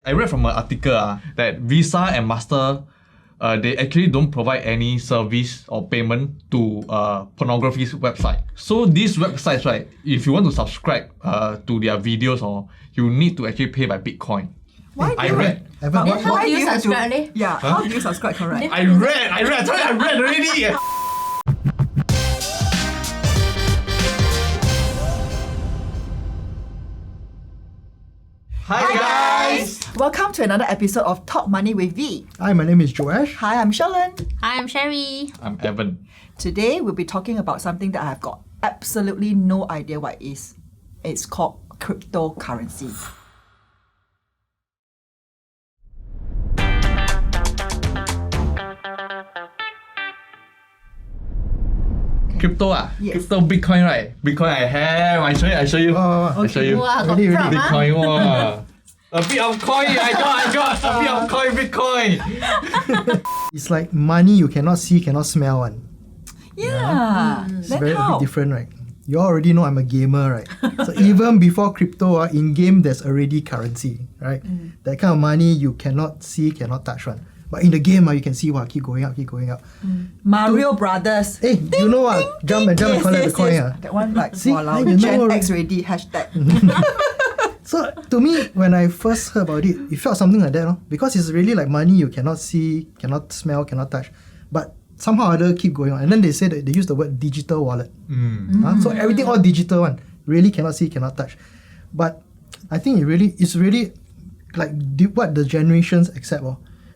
I read from an article that Visa and Master, they actually don't provide any service or payment to pornography website. So these websites, right, if you want to subscribe to their videos, you need to actually pay by Bitcoin. Why I read. How do you subscribe? Yeah, how do you subscribe, correct? I read already. Hi guys! Welcome to another episode of Talk Money with V. Hi, my name is Joash. Hi, I'm Shalon. Hi, I'm Sherry. I'm Evan. Today we'll be talking about something that I've got absolutely no idea what it is. It's called cryptocurrency. Crypto Yes. Crypto Bitcoin, right? Bitcoin I have. I show you. I show you. Wow, got Really, proud, really huh? Bitcoin, wow. A bit of coin, I got a bit of coin, Bitcoin. It's like money you cannot see, cannot smell one. Yeah. It's Then very a how? bit different, right? You already know I'm a gamer, right? So even before crypto, in game there's already currency, right? That kind of money you cannot see, cannot touch one. But in the game, you can see, keep going up. Mario Brothers. Hey, you know what? Jump and collect the coin. That one like, See, wow, you Gen know- X ready, hashtag. So to me, when I first heard about it, it felt something like that, no? Because it's really like money you cannot see, cannot smell, cannot touch. But somehow or other keep going on. And then they say that they use the word digital wallet. So everything all digital one. Really cannot see, cannot touch. But I think it's really like what the generations accept.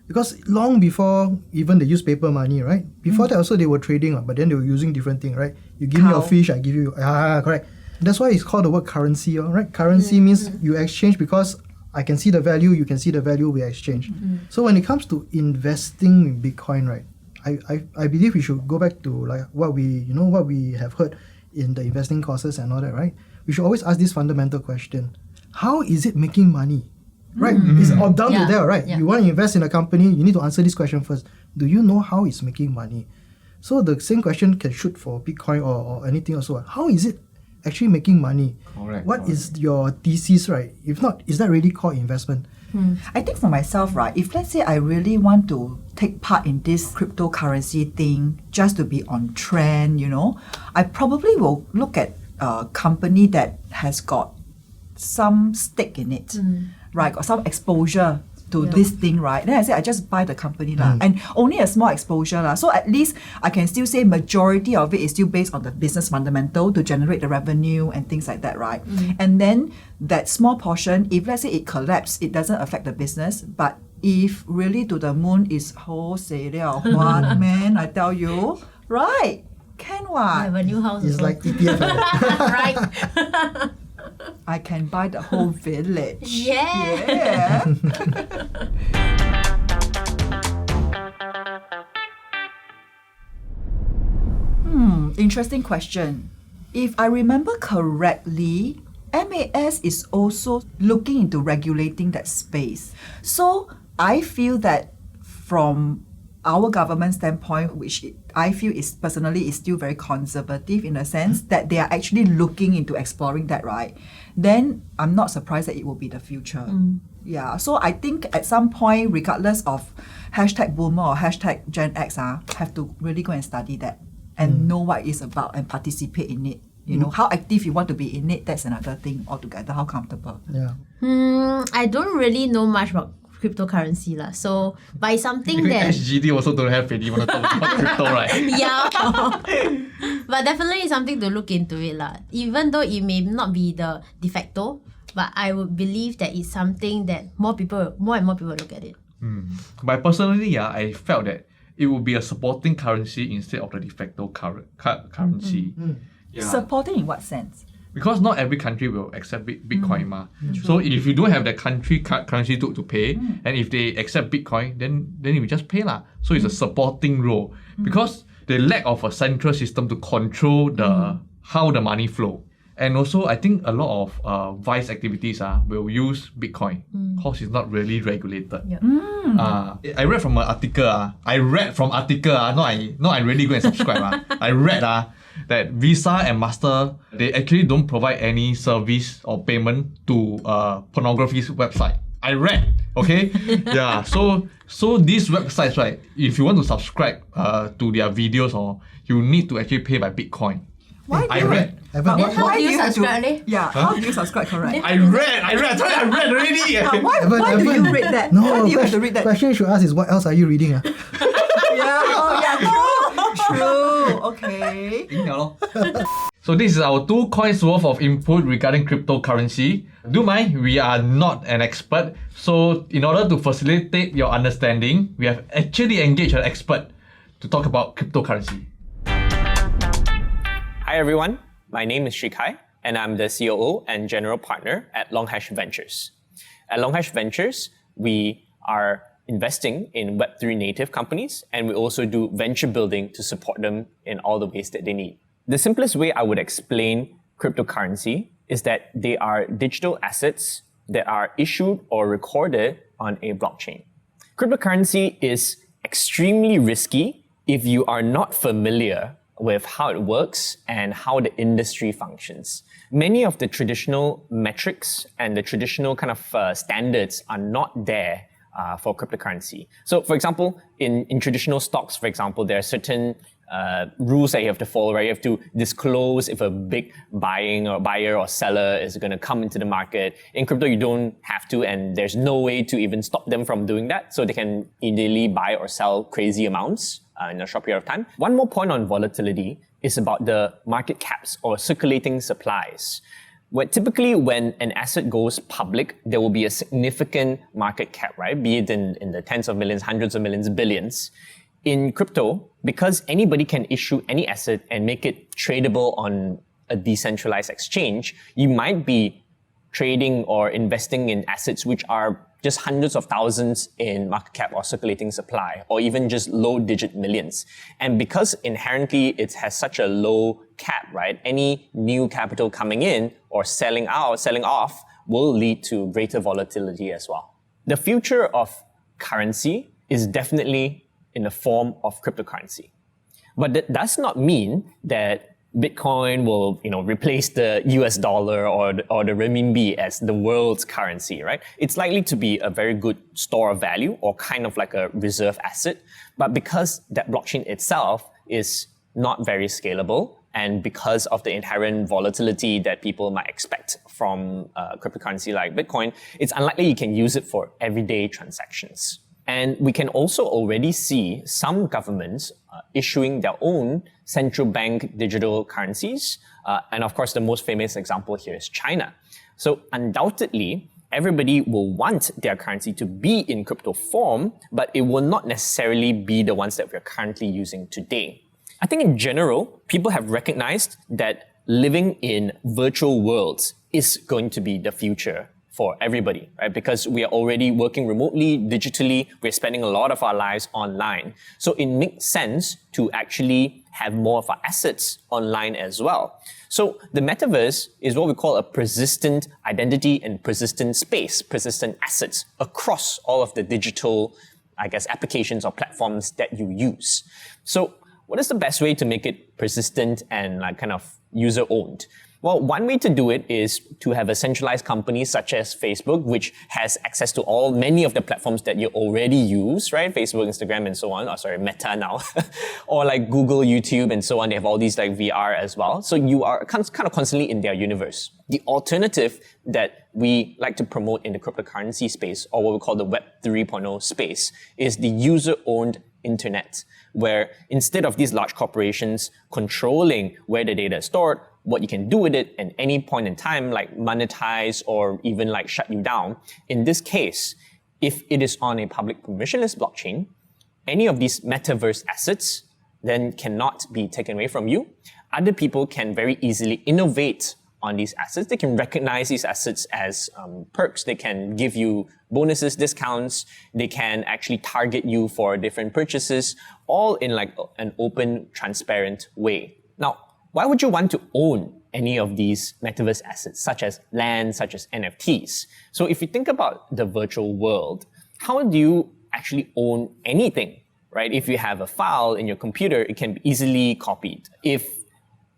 Because long before even they use paper money, right? Before that also they were trading, but then they were using different things, right? You give me a fish, I give you, correct. That's why it's called the word currency, right? Currency means you exchange because I can see the value, you can see the value, we exchange. So when it comes to investing in Bitcoin, right? I believe we should go back to like what we have heard in the investing courses and all that, right? We should always ask this fundamental question: how is it making money? Right? It's all down to there, right? Yeah. You want to invest in a company, you need to answer this question first. Do you know how it's making money? So the same question can shoot for Bitcoin or anything also. How is it actually making money? Correct. What is your thesis, right? If not, is that really called investment? I think for myself, right, if let's say I really want to take part in this cryptocurrency thing just to be on trend, I probably will look at a company that has got some stake in it, right? Got some exposure to this thing, right? Then I say I just buy the company lah, and only a small exposure lah. So at least I can still say majority of it is still based on the business fundamental to generate the revenue and things like that, right? And then that small portion, if let's say it collapses, it doesn't affect the business, but if really to the moon is wholesale liao, what man, I tell you, right? Can I what? have a new house. It's also. like ETF. Right? right. I can buy the whole village. Yeah. Interesting question. If I remember correctly, MAS is also looking into regulating that space. So I feel that from our government standpoint, which I feel is personally is still very conservative in a sense that they are actually looking into exploring that, right? Then I'm not surprised that it will be the future. Yeah, so I think at some point, regardless of hashtag boomer or hashtag Gen X, have to really go and study that and know what it's about and participate in it. How active you want to be in it, that's another thing altogether, how comfortable. Yeah. I don't really know much about cryptocurrency lah. So by something that SGD also don't have any want to talk about crypto, right? yeah, but definitely it's something to look into it lah. Even though it may not be the de facto, but I would believe that it's something that more and more people look at it. But personally, I felt that it would be a supporting currency instead of the de facto currency. Yeah. Supporting in what sense? Because not every country will accept Bitcoin ma. So if you don't have the country currency to pay, and if they accept Bitcoin, then you just pay lah. So it's a supporting role. Because the lack of a central system to control how the money flow. And also I think a lot of vice activities will use Bitcoin because it's not really regulated. Yeah. I read from an article. I really go and subscribe. I read that Visa and Master, they actually don't provide any service or payment to pornography website. I read. Okay? Yeah, so these websites, right, if you want to subscribe to their videos, you need to actually pay by Bitcoin. Why I do you- read. But Then how why do you have to- subscribe, leh? Yeah, how do you subscribe, correct? I read already. Why do you read that? No, why do you have to read that? question you should ask is what else are you reading? True. Okay. So this is our 2 coins worth of input regarding cryptocurrency. Do mind, we are not an expert. So in order to facilitate your understanding, we have actually engaged an expert to talk about cryptocurrency. Hi everyone, my name is ShiKhai and I'm the COO and General Partner at LongHash Ventures. At LongHash Ventures, we are investing in Web3 native companies and we also do venture building to support them in all the ways that they need. The simplest way I would explain cryptocurrency is that they are digital assets that are issued or recorded on a blockchain. Cryptocurrency is extremely risky if you are not familiar with how it works and how the industry functions. Many of the traditional metrics and the traditional kind of standards are not there for cryptocurrency. So for example, in traditional stocks, for example, there are certain rules that you have to follow, right? You have to disclose if a big buyer or seller is going to come into the market. In crypto, you don't have to, and there's no way to even stop them from doing that. So they can easily buy or sell crazy amounts in a short period of time. One more point on volatility is about the market caps or circulating supplies. Where typically when an asset goes public, there will be a significant market cap, right? Be it in the tens of millions, hundreds of millions, billions. In crypto, because anybody can issue any asset and make it tradable on a decentralized exchange, you might be trading or investing in assets which are just hundreds of thousands in market cap or circulating supply, or even just low digit millions. And because inherently it has such a low cap, right? Any new capital coming in or selling off will lead to greater volatility as well. The future of currency is definitely in the form of cryptocurrency. But that does not mean that Bitcoin will, replace the US dollar or the renminbi as the world's currency, right? It's likely to be a very good store of value or kind of like a reserve asset. But because that blockchain itself is not very scalable, and because of the inherent volatility that people might expect from cryptocurrency like Bitcoin, it's unlikely you can use it for everyday transactions. And we can also already see some governments issuing their own central bank digital currencies. And of course, the most famous example here is China. So undoubtedly, everybody will want their currency to be in crypto form, but it will not necessarily be the ones that we're currently using today. I think in general, people have recognized that living in virtual worlds is going to be the future for everybody, right? Because we are already working remotely, digitally, we're spending a lot of our lives online. So it makes sense to actually have more of our assets online as well. So the metaverse is what we call a persistent identity and persistent space, persistent assets across all of the digital, applications or platforms that you use. So what is the best way to make it persistent and user owned? Well, one way to do it is to have a centralized company such as Facebook, which has access to many of the platforms that you already use, right? Facebook, Instagram, and so on. Meta now. Or like Google, YouTube, and so on. They have all these like VR as well. So you are kind of constantly in their universe. The alternative that we like to promote in the cryptocurrency space, or what we call the Web 3.0 space, is the user-owned internet, where instead of these large corporations controlling where the data is stored, what you can do with it at any point in time, like monetize or even like shut you down. In this case, if it is on a public permissionless blockchain, any of these metaverse assets then cannot be taken away from you. Other people can very easily innovate on these assets. They can recognize these assets as perks. They can give you bonuses, discounts. They can actually target you for different purchases, all in like an open, transparent way. Now, why would you want to own any of these metaverse assets, such as land, such as NFTs? So if you think about the virtual world, how do you actually own anything, right? If you have a file in your computer, it can be easily copied. If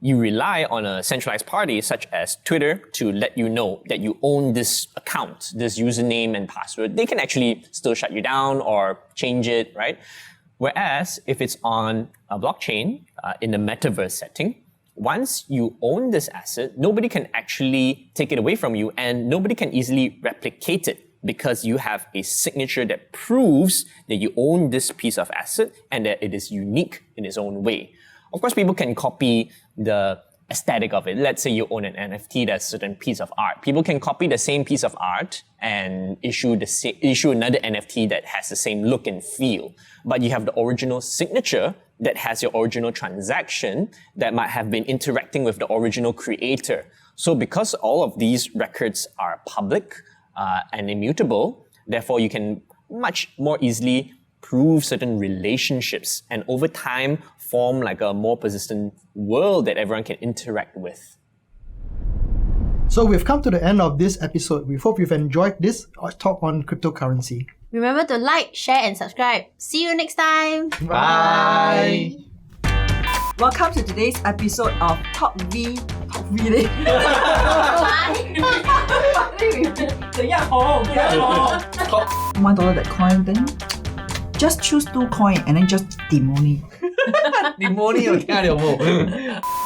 you rely on a centralized party such as Twitter to let you know that you own this account, this username and password. They can actually still shut you down or change it, right? Whereas if it's on a blockchain in the Metaverse setting, once you own this asset, nobody can actually take it away from you and nobody can easily replicate it because you have a signature that proves that you own this piece of asset and that it is unique in its own way. Of course, people can copy the aesthetic of it. Let's say you own an NFT that's a certain piece of art. People can copy the same piece of art and issue another NFT that has the same look and feel. But you have the original signature that has your original transaction that might have been interacting with the original creator. So because all of these records are public and immutable, therefore you can much more easily prove certain relationships and over time form like a more persistent world that everyone can interact with. So we've come to the end of this episode. We hope you've enjoyed this talk on cryptocurrency. Remember to like, share, and subscribe. See you next time. Bye. Welcome to today's episode of Talk V 嘞。$1 that coin, then just choose 2 coin and then just demoney. 你摸你有听到冇？